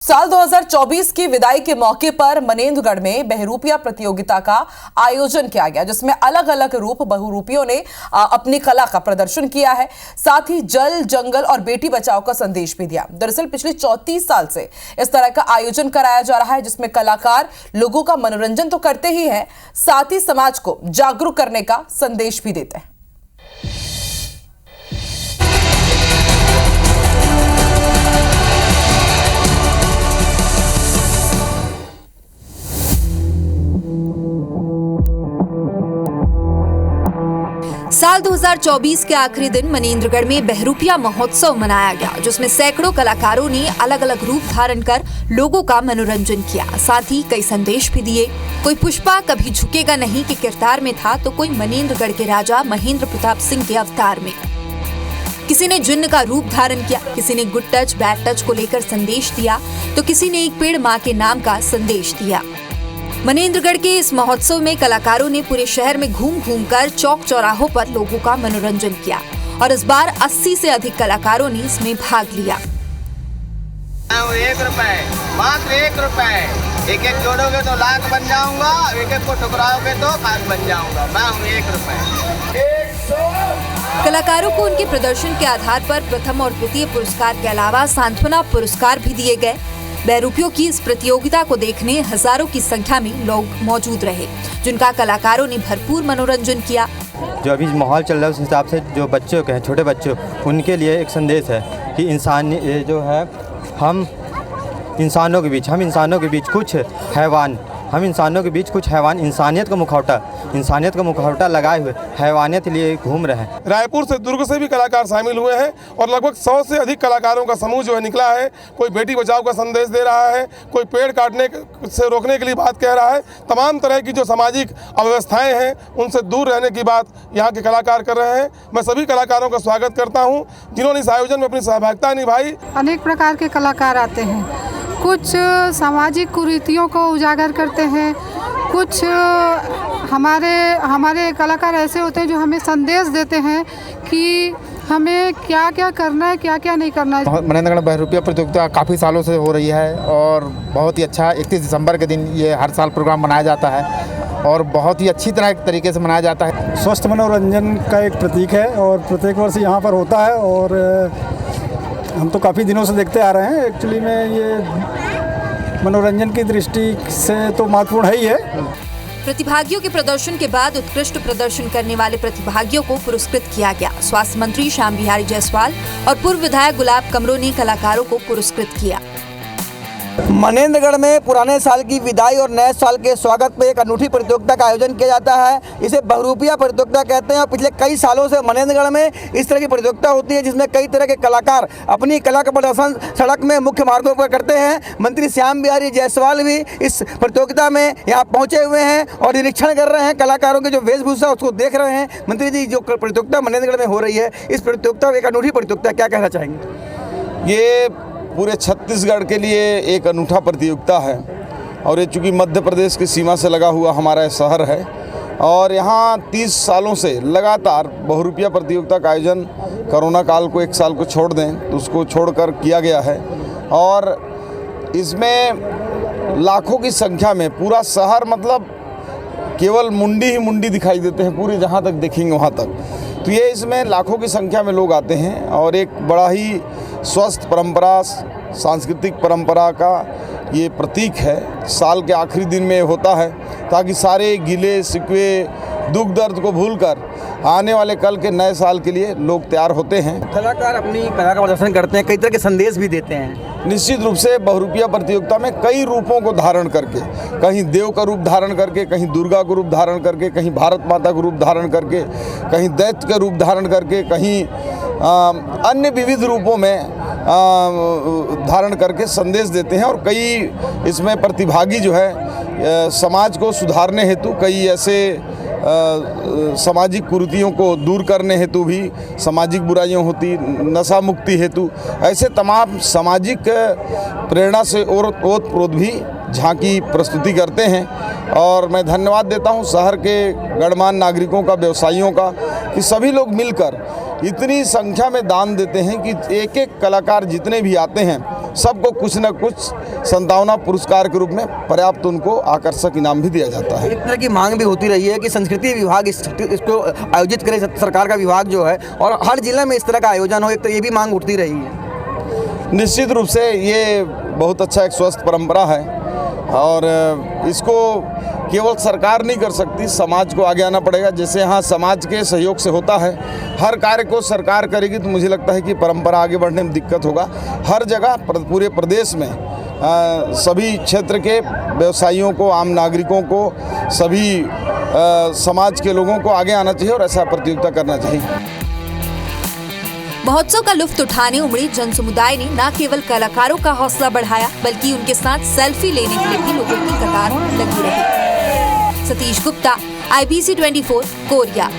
साल 2024 की विदाई के मौके पर मनेंद्रगढ़ में बहरूपिया प्रतियोगिता का आयोजन किया गया, जिसमें अलग अलग रूप बहुरूपियों ने अपनी कला का प्रदर्शन किया है। साथ ही जल, जंगल और बेटी बचाओ का संदेश भी दिया। दरअसल पिछले 34 साल से इस तरह का आयोजन कराया जा रहा है, जिसमें कलाकार लोगों का मनोरंजन तो करते ही हैं, साथ ही समाज को जागरूक करने का संदेश भी देते हैं। साल 2024 के आखिरी दिन मनेंद्रगढ़ में बहरूपिया महोत्सव मनाया गया, जिसमें सैकड़ों कलाकारों ने अलग अलग रूप धारण कर लोगों का मनोरंजन किया। साथ ही कई संदेश भी दिए। कोई पुष्पा कभी झुकेगा नहीं के किरदार में था, तो कोई मनेंद्रगढ़ के राजा महेंद्र प्रताप सिंह के अवतार में। किसी ने जिन्न का रूप धारण किया, किसी ने गुड टच बैड टच को लेकर संदेश दिया, तो किसी ने एक पेड़ माँ के नाम का संदेश दिया। मनेंद्रगढ़ के इस महोत्सव में कलाकारों ने पूरे शहर में घूम घूम कर चौक चौराहों पर लोगों का मनोरंजन किया और इस बार 80 से अधिक कलाकारों ने इसमें भाग लिया। 1 रुपए, मात्र 1 रुपए। एक जोड़ोगे तो लाख बन जाऊंगा, एक को ठुकराओगे तो खास बन जाऊंगा। मैं हूँ 1 रुपए। कलाकारों को उनके प्रदर्शन के आधार पर प्रथम और द्वितीय पुरस्कार के अलावा सांत्वना पुरस्कार भी दिए गए। बहरूपियों की इस प्रतियोगिता को देखने हजारों की संख्या में लोग मौजूद रहे, जिनका कलाकारों ने भरपूर मनोरंजन किया। जो अभी माहौल चल रहा है उस हिसाब से जो बच्चों के हैं, छोटे बच्चों, उनके लिए एक संदेश है कि इंसान जो है हम इंसानों के बीच कुछ हैवान इंसानियत का मुखौटा लगाए हुए हैवानियत लिए घूम रहे हैं। रायपुर से, दुर्ग से भी कलाकार शामिल हुए हैं और लगभग 100 से अधिक कलाकारों का समूह जो है निकला है। कोई बेटी बचाओ का संदेश दे रहा है, कोई पेड़ काटने से रोकने के लिए बात कह रहा है। तमाम तरह की जो सामाजिक अव्यवस्थाएं हैं उनसे दूर रहने की बात यहाँ के कलाकार कर रहे हैं। मैं सभी कलाकारों का स्वागत करता हूँ जिन्होंने इस आयोजन में अपनी सहभागिता निभाई। अनेक प्रकार के कलाकार आते हैं, कुछ सामाजिक कुरीतियों को उजागर करते हैं, कुछ हमारे कलाकार ऐसे होते हैं जो हमें संदेश देते हैं कि हमें क्या क्या करना है, क्या क्या नहीं करना है। मनेंद्रगढ़ बहरूपिया प्रतियोगिता काफ़ी सालों से हो रही है और बहुत ही अच्छा 31 दिसंबर के दिन ये हर साल प्रोग्राम मनाया जाता है और बहुत ही अच्छी तरीके से मनाया जाता है। स्वस्थ मनोरंजन का एक प्रतीक है और प्रत्येक वर्ष यहाँ पर होता है और हम तो काफ़ी दिनों से देखते आ रहे हैं। एक्चुअली में ये मनोरंजन की दृष्टि से तो महत्वपूर्ण है ही है। प्रतिभागियों के प्रदर्शन के बाद उत्कृष्ट प्रदर्शन करने वाले प्रतिभागियों को पुरस्कृत किया गया। स्वास्थ्य मंत्री श्याम बिहारी जायसवाल और पूर्व विधायक गुलाब कमरो ने कलाकारों को पुरस्कृत किया। मनेंद्रगढ़ में पुराने साल की विदाई और नए साल के स्वागत में एक अनूठी प्रतियोगिता का आयोजन किया जाता है। इसे बहरूपिया प्रतियोगिता कहते हैं और पिछले कई सालों से मनेंद्रगढ़ में इस तरह की प्रतियोगिता होती है, जिसमें कई तरह के कलाकार अपनी कला का प्रदर्शन सड़क में, मुख्य मार्गों पर करते हैं। मंत्री श्याम बिहारी जायसवाल भी इस प्रतियोगिता में यहाँ पहुँचे हुए हैं और निरीक्षण कर रहे हैं, कलाकारों की जो वेशभूषा उसको देख रहे हैं। मंत्री जी, जो प्रतियोगिता मनेंद्रगढ़ में हो रही है, इस प्रतियोगिता एक अनूठी प्रतियोगिता, क्या कहना चाहेंगे? ये पूरे छत्तीसगढ़ के लिए एक अनूठा प्रतियोगिता है और ये चूँकि मध्य प्रदेश की सीमा से लगा हुआ हमारा शहर है और यहाँ 30 सालों से लगातार बहरूपिया प्रतियोगिता का आयोजन, कोरोना काल को 1 साल को छोड़ दें तो उसको छोड़कर किया गया है और इसमें लाखों की संख्या में पूरा शहर, मतलब केवल मुंडी ही मुंडी दिखाई देते हैं, पूरे जहाँ तक देखेंगे वहाँ तक। तो ये इसमें लाखों की संख्या में लोग आते हैं और एक बड़ा ही स्वस्थ परंपरा, सांस्कृतिक परंपरा का ये प्रतीक है। साल के आखिरी दिन में होता है ताकि सारे गिले शिकवे, दुख दर्द को भूलकर आने वाले कल के नए साल के लिए लोग तैयार होते हैं। कलाकार अपनी कला का प्रदर्शन करते हैं, कई तरह के संदेश भी देते हैं। निश्चित रूप से बहरूपिया प्रतियोगिता में कई रूपों को धारण करके, कहीं देव का रूप धारण करके, कहीं दुर्गा का रूप धारण करके, कहीं भारत माता का रूप धारण करके, कहीं दैत्य का रूप धारण करके, कहीं अन्य विविध रूपों में धारण करके संदेश देते हैं और कई इसमें प्रतिभागी जो है समाज को सुधारने हेतु, कई ऐसे सामाजिक कुरीतियों को दूर करने हेतु भी, सामाजिक बुराइयों होती, नशा मुक्ति हेतु, ऐसे तमाम सामाजिक प्रेरणा से ओतप्रोत भी झांकी प्रस्तुति करते हैं। और मैं धन्यवाद देता हूं शहर के गणमान्य नागरिकों का, व्यवसायियों का, कि सभी लोग मिलकर इतनी संख्या में दान देते हैं कि एक एक कलाकार जितने भी आते हैं सबको कुछ न कुछ संतावना पुरस्कार के रूप में पर्याप्त उनको आकर्षक इनाम भी दिया जाता है। एक तरह की मांग भी होती रही है कि संस्कृति विभाग इसको आयोजित करे, सरकार का विभाग जो है, और हर जिले में इस तरह का आयोजन हो, एक तो ये भी मांग उठती रही है। निश्चित रूप से ये बहुत अच्छा एक स्वस्थ परंपरा है और इसको केवल सरकार नहीं कर सकती, समाज को आगे आना पड़ेगा। जैसे यहाँ समाज के सहयोग से होता है, हर कार्य को सरकार करेगी तो मुझे लगता है कि परंपरा आगे बढ़ने में दिक्कत होगा। हर जगह पूरे प्रदेश में सभी क्षेत्र के व्यवसायियों को, आम नागरिकों को, सभी समाज के लोगों को आगे आना चाहिए और ऐसा प्रतियोगिता करना चाहिए। महोत्सव का लुत्फ उठाने उमड़ी जन समुदाय ने न केवल कलाकारों का हौसला बढ़ाया बल्कि उनके साथ सेल्फी लेने के लिए भी लोगों की कतार लगी रही। Satish Gupta, IBC 24, Korea.